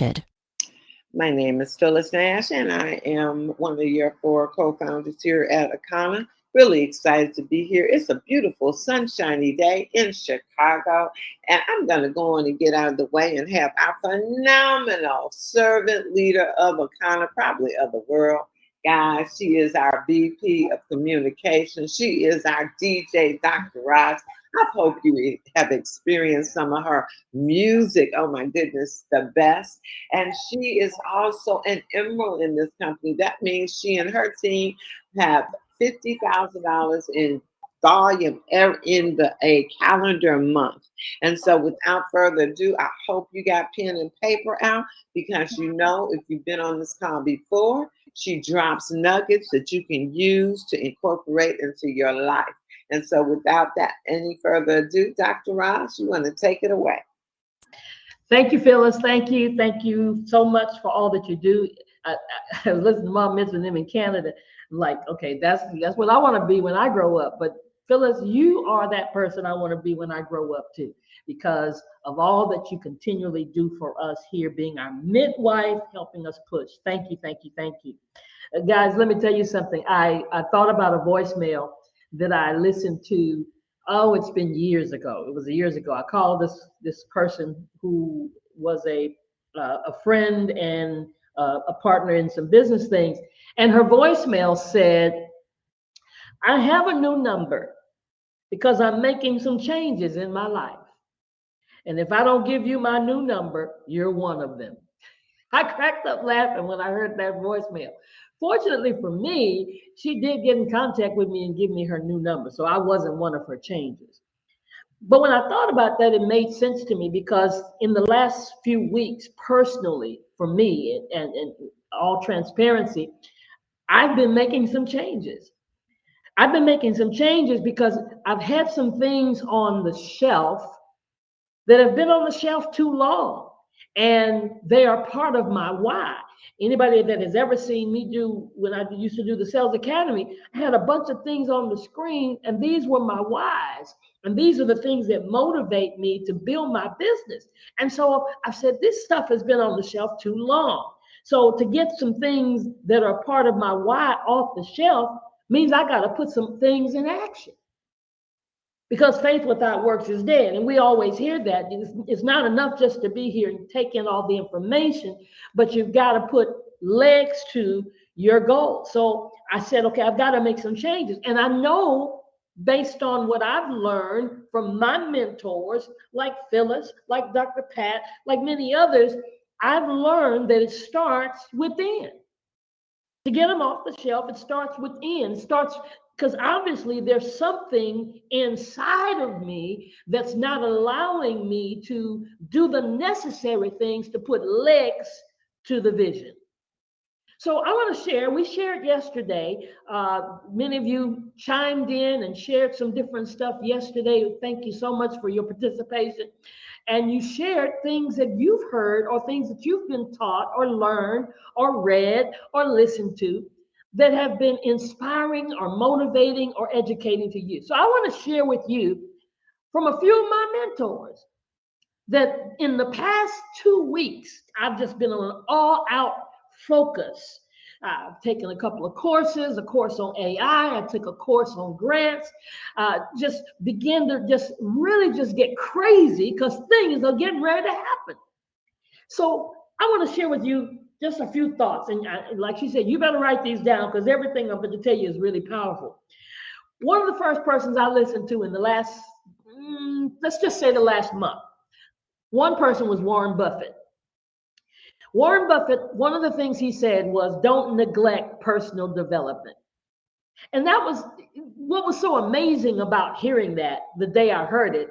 Unscripted. My name is Phyllis Nash, and I am one of your four co-founders here at Akana. Really excited to be here. It's a beautiful, sunshiny day in Chicago, and I'm going to go on and get out of the way and have our phenomenal servant leader of Akana, probably of the world. Guys, she is our VP of Communication. She is our DJ, Dr. Roz. I hope you have experienced some of her music. Oh my goodness, the best. And she is also an emerald in this company. That means she and her team have $50,000 in volume in a calendar month. And so without further ado, I hope you got pen and paper out, because you know, if you've been on this call before, she drops nuggets that you can use to incorporate into your life. And so without that, any further ado, Dr. Roz, you want to take it away. Thank you, Phyllis. Thank you. Thank you so much for all that you do. I listened to Mom mention them in Canada. I'm like, okay, that's what I want to be when I grow up. But Phyllis, you are that person I want to be when I grow up too, because of all that you continually do for us here, being our midwife, helping us push. Thank you, thank you, thank you. Guys, let me tell you something. I thought about a voicemail that I listened to. Oh, it's been years ago. It was years ago. I called this person who was a friend and a partner in some business things, and her voicemail said, "I have a new number because I'm making some changes in my life, and if I don't give you my new number, you're one of them." I cracked up laughing when I heard that voicemail. Fortunately for me, she did get in contact with me and give me her new number, so I wasn't one of her changes. But when I thought about that, it made sense to me, because in the last few weeks, personally, for me, and all transparency, I've been making some changes. I've been making some changes because I've had some things on the shelf that have been on the shelf too long, and they are part of my why. Anybody that has ever seen me do, when I used to do the Sales Academy, I had a bunch of things on the screen, and these were my whys. And these are the things that motivate me to build my business. And so I've said, this stuff has been on the shelf too long. So to get some things that are part of my why off the shelf means I got to put some things in action. Because faith without works is dead. And we always hear that. It's not enough just to be here and take in all the information, but you've got to put legs to your goal. So I said, okay, I've got to make some changes. And I know, based on what I've learned from my mentors, like Phyllis, like Dr. Pat, like many others, I've learned that it starts within. To get them off the shelf, it starts within. It starts because obviously there's something inside of me that's not allowing me to do the necessary things to put legs to the vision. So I want to share, we shared yesterday, many of you chimed in and shared some different stuff yesterday. Thank you so much for your participation. And you shared things that you've heard, or things that you've been taught or learned or read or listened to, that have been inspiring or motivating or educating to you. So I want to share with you from a few of my mentors that in the past 2 weeks, I've just been on an all-out focus. I've taken a couple of courses, a course on AI. I took a course on grants. Just begin to just really just get crazy, because things are getting ready to happen. So I want to share with you just a few thoughts. And like she said, you better write these down, because everything I'm going to tell you is really powerful. One of the first persons I listened to in the last, let's just say the last month, one person was Warren Buffett. Warren Buffett, one of the things he said was, don't neglect personal development. And that was what was so amazing about hearing that the day I heard it.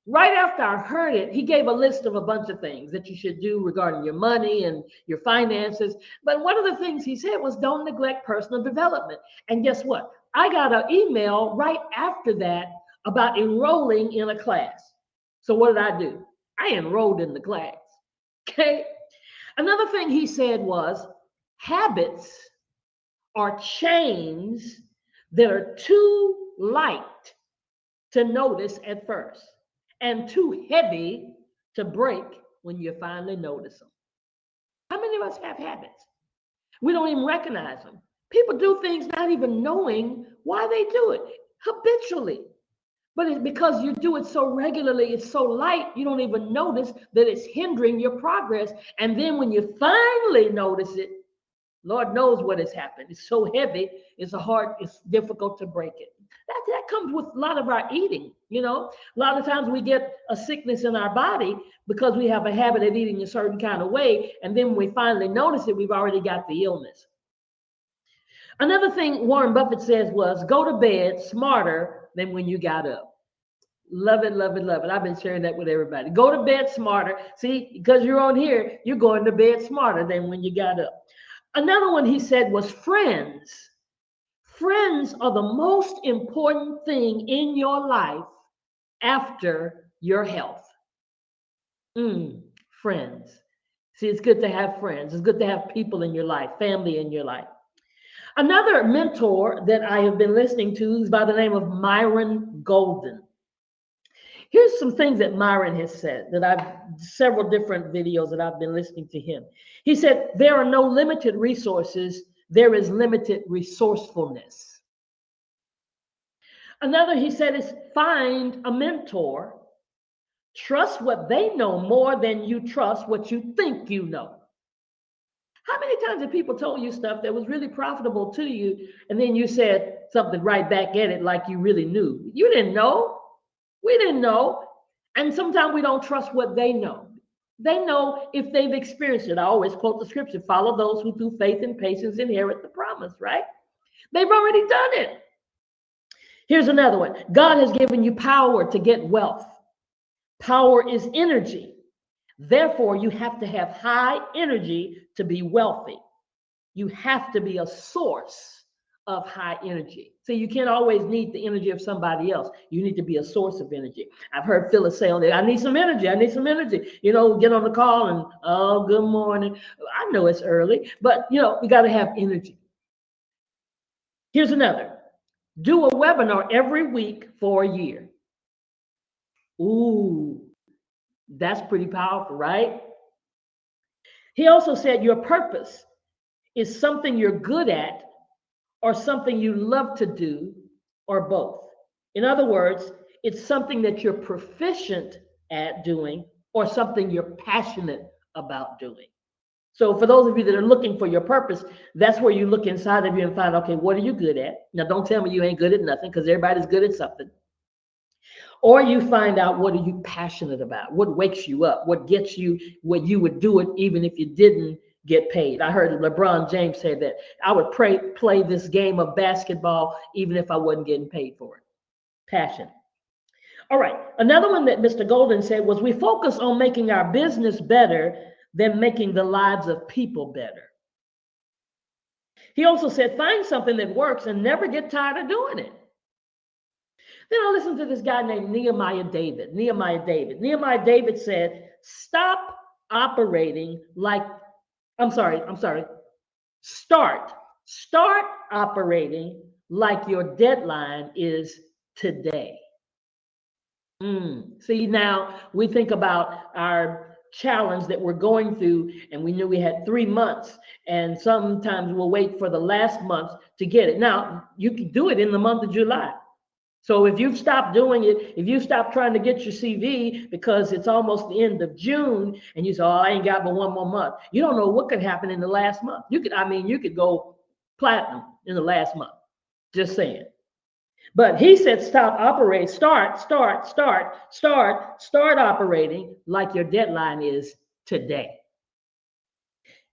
Right after I heard it, he gave a list of a bunch of things that you should do regarding your money and your finances. But one of the things he said was, don't neglect personal development. And guess what? I got an email right after that about enrolling in a class. So what did I do? I enrolled in the class. Okay. Another thing he said was, habits are chains that are too light to notice at first, and too heavy to break when you finally notice them. many of us have habits? We don't even recognize them. People do things not even knowing why they do it habitually. But it's because you do it so regularly, it's so light, you don't even notice that it's hindering your progress. And then when you finally notice it, Lord knows what has happened. It's so heavy, it's difficult to break it. That comes with a lot of our eating, you know. A lot of times we get a sickness in our body because we have a habit of eating a certain kind of way. And then when we finally notice it, we've already got the illness. Another thing Warren Buffett says was, go to bed smarter than when you got up. Love it, love it, love it. I've been sharing that with everybody. Go to bed smarter. See, because you're on here, you're going to bed smarter than when you got up. Another one he said was friends. Friends are the most important thing in your life after your health. Friends. See, it's good to have friends. It's good to have people in your life, family in your life. Another mentor that I have been listening to is by the name of Myron Golden. Here's some things that Myron has said several different videos that I've been listening to him. He said, there are no limited resources. There is limited resourcefulness. Another, he said, is find a mentor. Trust what they know more than you trust what you think you know. How many times have people told you stuff that was really profitable to you, and then you said something right back at it like you really knew? You didn't know. We didn't know. And sometimes we don't trust what they know. They know if they've experienced it. I always quote the scripture, follow those who through faith and patience inherit the promise, right? They've already done it. Here's another one. God has given you power to get wealth. Power is energy. Therefore, you have to have high energy to be wealthy. You have to be a source of high energy. So you can't always need the energy of somebody else. You need to be a source of energy. I've heard Phyllis say on there, I need some energy. I need some energy. You know, get on the call and, oh, good morning. I know it's early, but you know, we got to have energy. Here's another. Do a webinar every week for a year. Ooh, that's pretty powerful, right? He also said your purpose is something you're good at or something you love to do, or both. In other words, it's something that you're proficient at doing or something you're passionate about doing. So for those of you that are looking for your purpose, that's where you look inside of you and find, okay, what are you good at? Now, don't tell me you ain't good at nothing, because everybody's good at something. Or you find out, what are you passionate about? What wakes you up? What gets you, what you would do it even if you didn't get paid. I heard LeBron James say that I would play this game of basketball even if I wasn't getting paid for it. Passion. All right. Another one that Mr. Golden said was, we focus on making our business better than making the lives of people better. He also said, find something that works and never get tired of doing it. Then I listened to this guy named Nehemiah David. Nehemiah David said, start operating like your deadline is today. See, now we think about our challenge that we're going through, and we knew we had 3 months, and sometimes we'll wait for the last month to get it. Now, you can do it in the month of July. So if you've stopped doing it, if you stop trying to get your CV because it's almost the end of June and you say, oh, I ain't got but 1 more month, you don't know what could happen in the last month. You could go platinum in the last month, just saying. But he said, start operating like your deadline is today.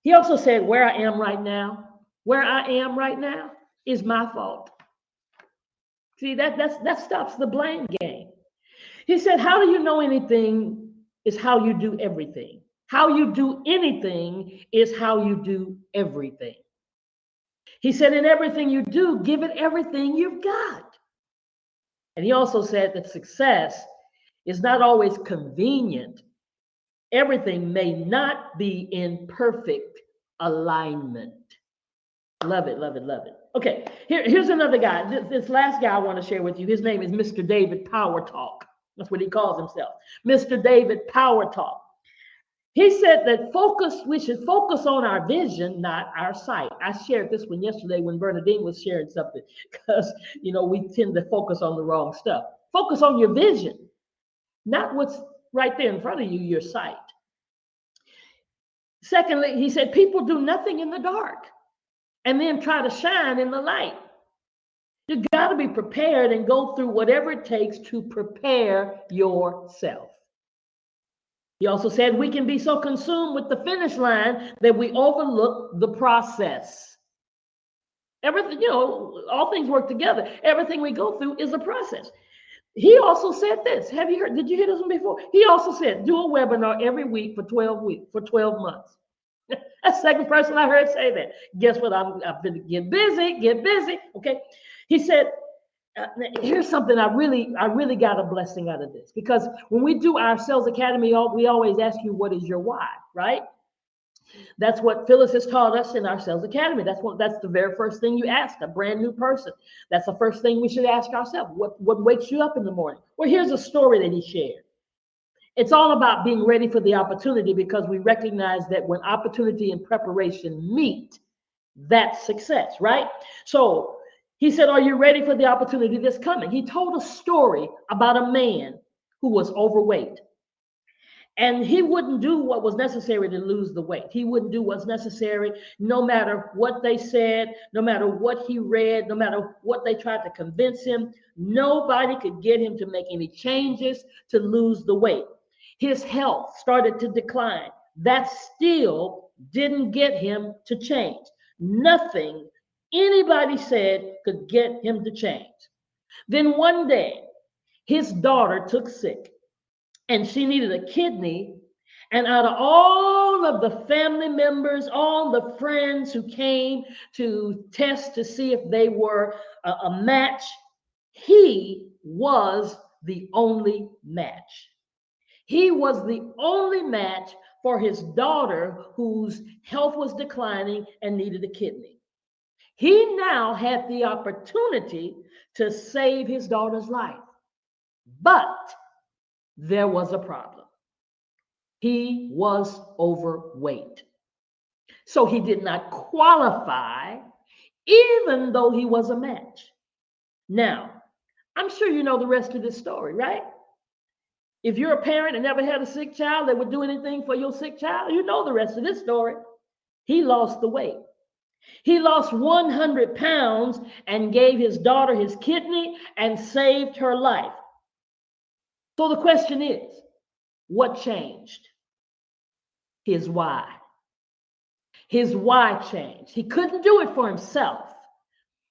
He also said, where I am right now is my fault. See, that stops the blame game. He said, how do you know anything is how you do everything. How you do anything is how you do everything. He said, in everything you do, give it everything you've got. And he also said that success is not always convenient. Everything may not be in perfect alignment. Love it, love it, love it. Okay, here's another guy. This last guy I want to share with you. His name is Mr. David Power Talk. That's what he calls himself. Mr. David Power Talk. He said that we should focus on our vision, not our sight. I shared this one yesterday when Bernadine was sharing something, because we tend to focus on the wrong stuff. Focus on your vision, not what's right there in front of you, your sight. Secondly, he said people do nothing in the dark and then try to shine in the light. You got to be prepared and go through whatever it takes to prepare yourself. He also said we can be so consumed with the finish line that we overlook the process. Everything, all things work together. Everything we go through is a process. He also said this. Did you hear this one before? He also said, do a webinar every week for 12 months. That's the second person I heard say that. Guess what? I've been get busy. Okay. He said, here's something I really got a blessing out of this, because when we do our Sales Academy, we always ask you, what is your why, right? That's what Phyllis has taught us in our Sales Academy. That's the very first thing you ask a brand new person. That's the first thing we should ask ourselves. What wakes you up in the morning? Well, here's a story that he shared. It's all about being ready for the opportunity, because we recognize that when opportunity and preparation meet, that's success, right? So he said, are you ready for the opportunity that's coming? He told a story about a man who was overweight. And he wouldn't do what was necessary to lose the weight. He wouldn't do what's necessary, no matter what they said, no matter what he read, no matter what they tried to convince him. Nobody could get him to make any changes to lose the weight. His health started to decline. That still didn't get him to change. Nothing anybody said could get him to change. Then one day, his daughter took sick and she needed a kidney. And out of all of the family members, all the friends who came to test to see if they were a match, he was the only match. He was the only match for his daughter, whose health was declining and needed a kidney. He now had the opportunity to save his daughter's life. But there was a problem. He was overweight. So he did not qualify, even though he was a match. Now, I'm sure you know the rest of this story, right? If you're a parent and never had a sick child that would do anything for your sick child, you know the rest of this story. He lost the weight. He lost 100 pounds and gave his daughter his kidney and saved her life. So the question is, what changed? His why. His why changed. He couldn't do it for himself,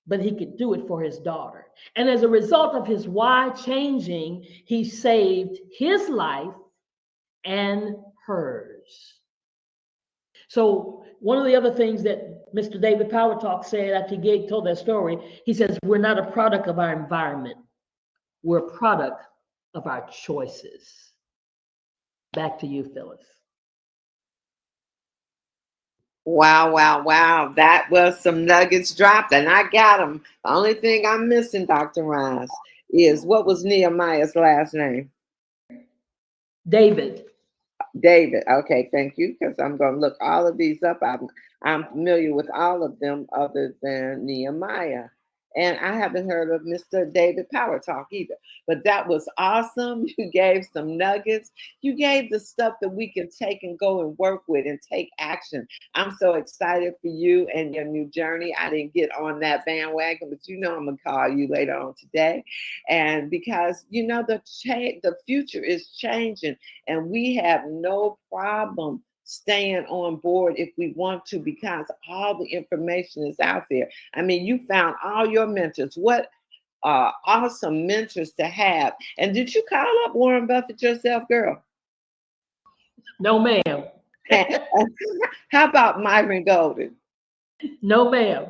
but he could do it for his daughter. And as a result of his why changing, he saved his life and hers. So one of the other things that Mr. David Power Talk said after he told that story, he says, we're not a product of our environment. We're a product of our choices. Back to you, Phyllis. Wow. That was some nuggets dropped, and I got them. The only thing I'm missing, Dr. Rice, is what was Nehemiah's last name? David. Okay, thank you, because I'm going to look all of these up. I'm familiar with all of them other than Nehemiah. And I haven't heard of Mr. David Power Talk either. But that was awesome. You gave some nuggets. You gave the stuff that we can take and go and work with and take action. I'm so excited for you and your new journey. I didn't get on that bandwagon, but I'm going to call you later on today. And because, the future is changing, and we have no problem staying on board if we want to, because all the information is out there. I mean, you found all your mentors. What awesome mentors to have. And did you call up Warren Buffett yourself, girl? No, ma'am. How about Myron Golden? No, ma'am.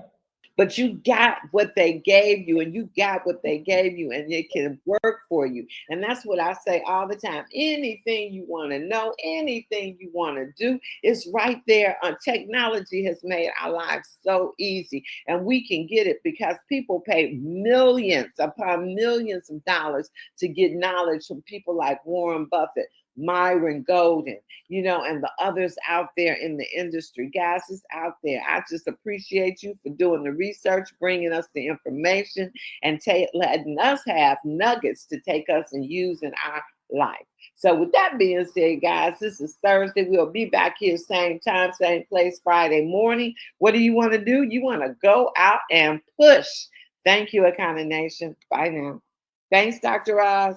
But you got what they gave you, and you got what they gave you, and it can work for you. And that's what I say all the time. Anything you want to know, anything you want to do, is right there. Technology has made our lives so easy, and we can get it because people pay millions upon millions of dollars to get knowledge from people like Warren Buffett. Myron Golden, and the others out there in the industry. Guys, it's out there. I just appreciate you for doing the research, bringing us the information, and letting us have nuggets to take us and use in our life. So with that being said, guys, this is Thursday. We'll be back here same time, same place Friday morning. What do you want to do? You want to go out and push. Thank you, Akana Nation. Bye now. Thanks, Dr. Oz.